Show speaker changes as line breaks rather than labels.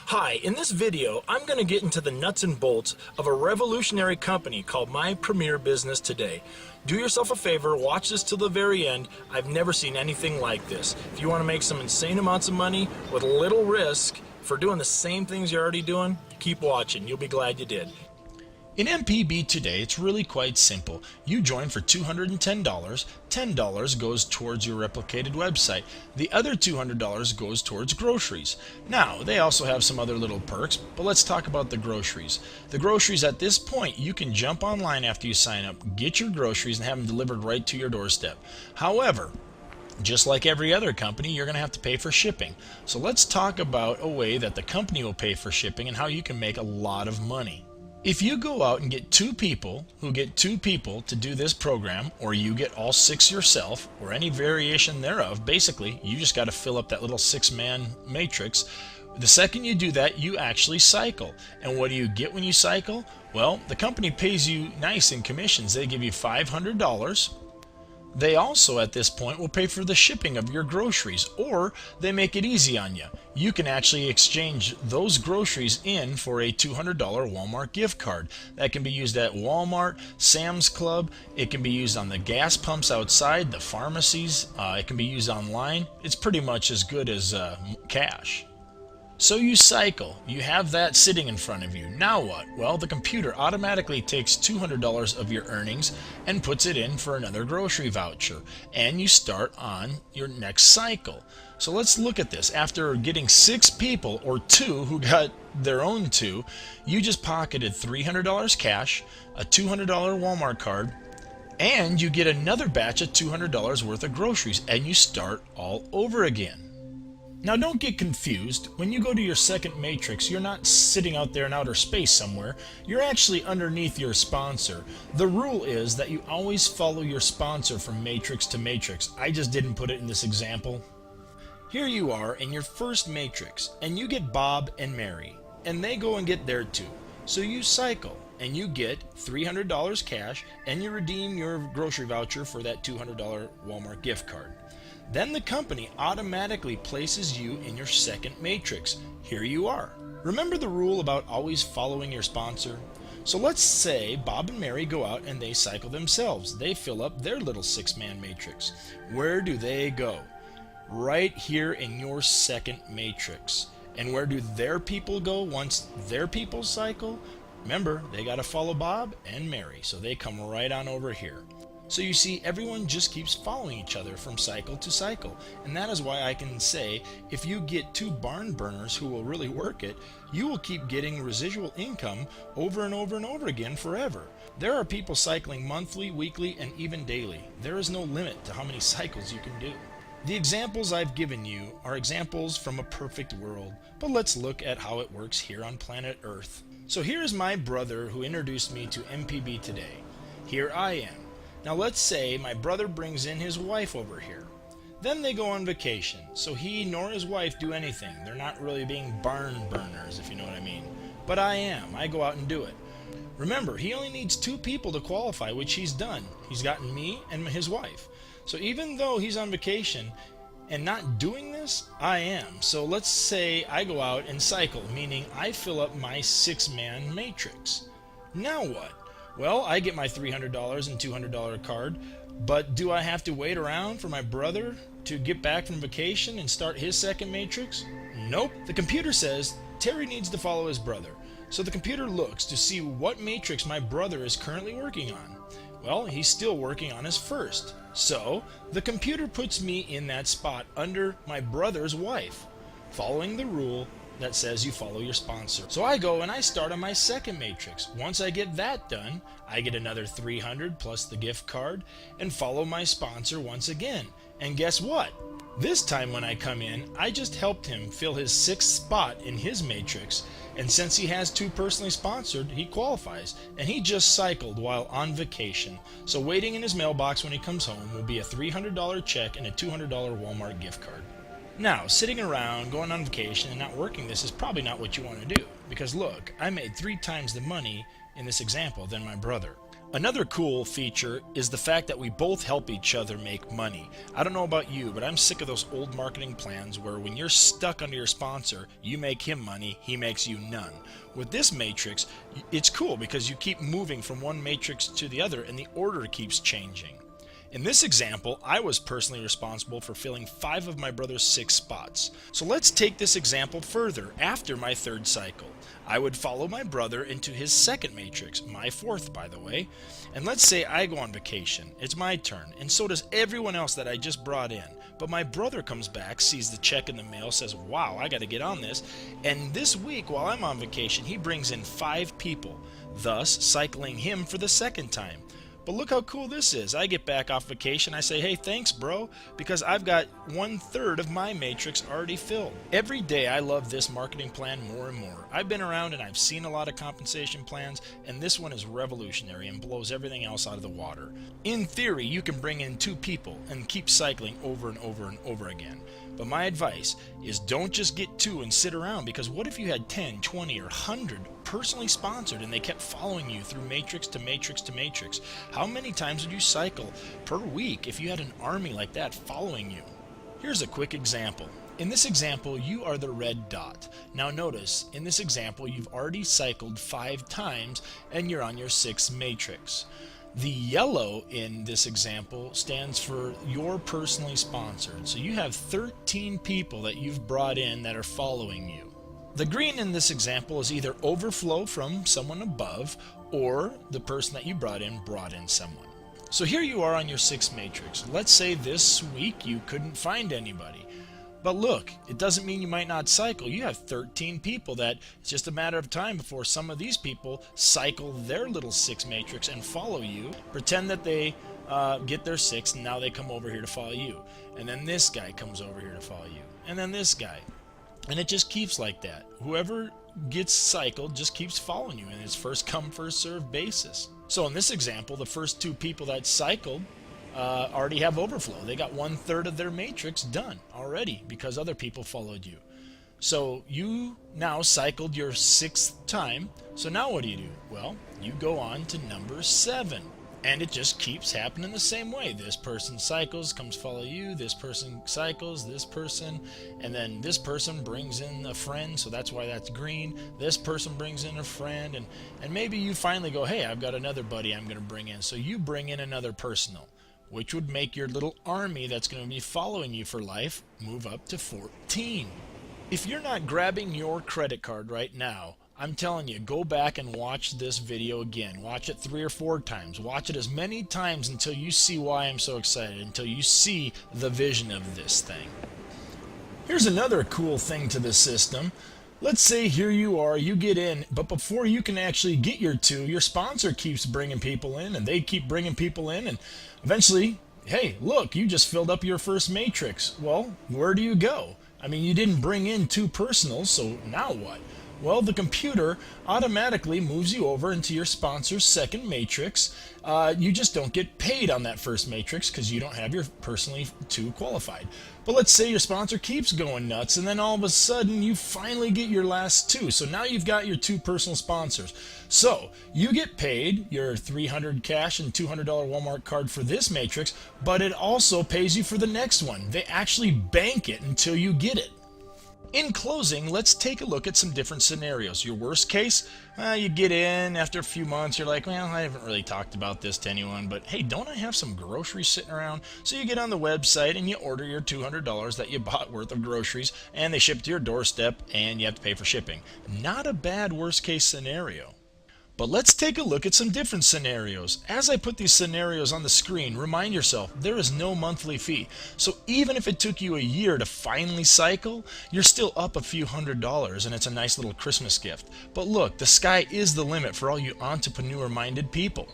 Hi, in this video, I'm going to get into the nuts and bolts of a revolutionary company called My Premier Business Today. Do yourself a favor, watch this till the very end. I've never seen anything like this. If you want to make some insane amounts of money with little risk for doing the same things you're already doing, keep watching. You'll be glad you did.
In MPB today, it's really quite simple. You join for $210, $10 goes towards your replicated website. The other $200 goes towards groceries. Now, they also have some other little perks, but let's talk about the groceries. The groceries at this point, you can jump online after you sign up, get your groceries, and have them delivered right to your doorstep. However, just like every other company, you're going to have to pay for shipping. So let's talk about a way that the company will pay for shipping and how you can make a lot of money. If you go out and get two people to do this program, or you get all six yourself, or any variation thereof, basically you just got to fill up that little 6-man matrix. The second you do that, you actually cycle. And what do you get when you cycle? Well, the company pays you nice in commissions. They give you $500. They also, at this point, will pay for the shipping of your groceries, or they make it easy on you. You can actually exchange those groceries in for a $200 Walmart gift card. That can be used at Walmart, Sam's Club, it can be used on the gas pumps outside, the pharmacies, it can be used online. It's pretty much as good as cash. So you cycle, you have that sitting in front of you. Now what? Well, the computer automatically takes $200 of your earnings and puts it in for another grocery voucher, and you start on your next cycle. So let's look at this. After getting 6 people, or 2 who got their own 2, you just pocketed $300 cash, a $200 Walmart card, and you get another batch of $200 worth of groceries, and you start all over again. Now don't get confused. When you go to your second matrix, you're not sitting out there in outer space somewhere. You're actually underneath your sponsor. The rule is that you always follow your sponsor from matrix to matrix. I just didn't put it in this example. Here you are in your first matrix, and you get Bob and Mary, and they go and get their 2. So you cycle, and you get $300 cash, and you redeem your grocery voucher for that $200 Walmart gift card. Then the company automatically places you in your second matrix. Here you are. Remember the rule about always following your sponsor? So let's say Bob and Mary go out and they cycle themselves. They fill up their little 6-man matrix. Where do they go? Right here in your second matrix. And where do their people go once their people cycle? Remember, they got to follow Bob and Mary, so they come right on over here. So you see, everyone just keeps following each other from cycle to cycle. And that is why I can say, if you get 2 barn burners who will really work it, you will keep getting residual income over and over and over again forever. There are people cycling monthly, weekly, and even daily. There is no limit to how many cycles you can do. The examples I've given you are examples from a perfect world, but let's look at how it works here on planet Earth. So here is my brother who introduced me to MPB today. Here I am. Now let's say my brother brings in his wife over here. Then they go on vacation, so he nor his wife do anything. They're not really being barn burners, if you know what I mean. But I am. I go out and do it. Remember, he only needs 2 people to qualify, which he's done. He's gotten me and his wife. So even though he's on vacation and not doing this, I am. So let's say I go out and cycle, meaning I fill up my 6-man matrix. Now what? Well, I get my $300 and $200 card, but do I have to wait around for my brother to get back from vacation and start his second matrix? Nope. The computer says Terry needs to follow his brother. So the computer looks to see what matrix my brother is currently working on. Well, he's still working on his first. So the computer puts me in that spot under my brother's wife, following the rule that says you follow your sponsor. So I go and I start on my second matrix. Once I get that done, I get another $300 plus the gift card and follow my sponsor once again. And guess what? This time when I come in, I just helped him fill his 6th spot in his matrix, and since he has 2 personally sponsored, he qualifies, and he just cycled while on vacation. So waiting in his mailbox when he comes home will be a $300 check and a $200 Walmart gift card. Now, sitting around, going on vacation, and not working this is probably not what you want to do. Because look, I made 3 times the money in this example than my brother. Another cool feature is the fact that we both help each other make money. I don't know about you, but I'm sick of those old marketing plans where when you're stuck under your sponsor, you make him money, he makes you none. With this matrix, it's cool because you keep moving from one matrix to the other and the order keeps changing. In this example, I was personally responsible for filling 5 of my brother's 6 spots. So let's take this example further. After my 3rd cycle, I would follow my brother into his 2nd matrix, my 4th by the way, and let's say I go on vacation. It's my turn, and so does everyone else that I just brought in. But my brother comes back, sees the check in the mail, says, wow, I gotta get on this, and this week while I'm on vacation, he brings in 5 people, thus cycling him for the 2nd time. But look how cool this is. I get back off vacation, I say, hey, thanks bro, because I've got 1/3 of my matrix already filled. Every day I love this marketing plan more and more. I've been around and I've seen a lot of compensation plans, and this one is revolutionary and blows everything else out of the water. In theory, you can bring in 2 people and keep cycling over and over and over again. But my advice is don't just get 2 and sit around, because what if you had 10, 20, or 100 personally sponsored and they kept following you through matrix to matrix to matrix? How many times would you cycle per week if you had an army like that following you? Here's a quick example. In this example, you are the red dot. Now notice, in this example, you've already cycled 5 times and you're on your 6th matrix. The yellow in this example stands for you're personally sponsored. So you have 13 people that you've brought in that are following you. The green in this example is either overflow from someone above, or the person that you brought in someone. So here you are on your 6th matrix. Let's say this week you couldn't find anybody. But look, it doesn't mean you might not cycle. You have 13 people that it's just a matter of time before some of these people cycle their little 6 matrix and follow you, pretend that they get their 6 and now they come over here to follow you. And then this guy comes over here to follow you. And then this guy. And it just keeps like that. Whoever gets cycled just keeps following you, and it's first come, first served basis. So in this example, the first 2 people that cycled already have overflow. They got 1/3 of their matrix done already because other people followed you. So you now cycled your 6th time. So now what do? Well, you go on to number 7. And it just keeps happening the same way. This person cycles, comes follow you, this person cycles, this person, and then this person brings in a friend, so that's why that's green. This person brings in a friend, and maybe you finally go, hey, I've got another buddy I'm going to bring in. So you bring in another personal, which would make your little army that's going to be following you for life move up to 14. If you're not grabbing your credit card right now, I'm telling you, go back and watch this video again. Watch it 3 or 4 times. Watch it as many times until you see why I'm so excited, until you see the vision of this thing. Here's another cool thing to this system. Let's say here you are, you get in, but before you can actually get your 2, your sponsor keeps bringing people in, and they keep bringing people in, and eventually, hey, look, you just filled up your first matrix. Well, where do you go? I mean, you didn't bring in 2 personals, so now what? Well, the computer automatically moves you over into your sponsor's 2nd matrix. You just don't get paid on that first matrix because you don't have your personally 2 qualified. But let's say your sponsor keeps going nuts, and then all of a sudden you finally get your last 2. So now you've got your 2 personal sponsors. So you get paid your $300 cash and $200 Walmart card for this matrix, but it also pays you for the next one. They actually bank it until you get it. In closing, let's take a look at some different scenarios. Your worst case, you get in after a few months, you're like, well, I haven't really talked about this to anyone, but hey, don't I have some groceries sitting around? So you get on the website and you order your $200 that you bought worth of groceries, and they ship to your doorstep and you have to pay for shipping. Not a bad worst case scenario. But let's take a look at some different scenarios. As I put these scenarios on the screen, remind yourself there is no monthly fee. So even if it took you a year to finally cycle, you're still up a few $100s, and it's a nice little Christmas gift. But look, the sky is the limit for all you entrepreneur-minded people.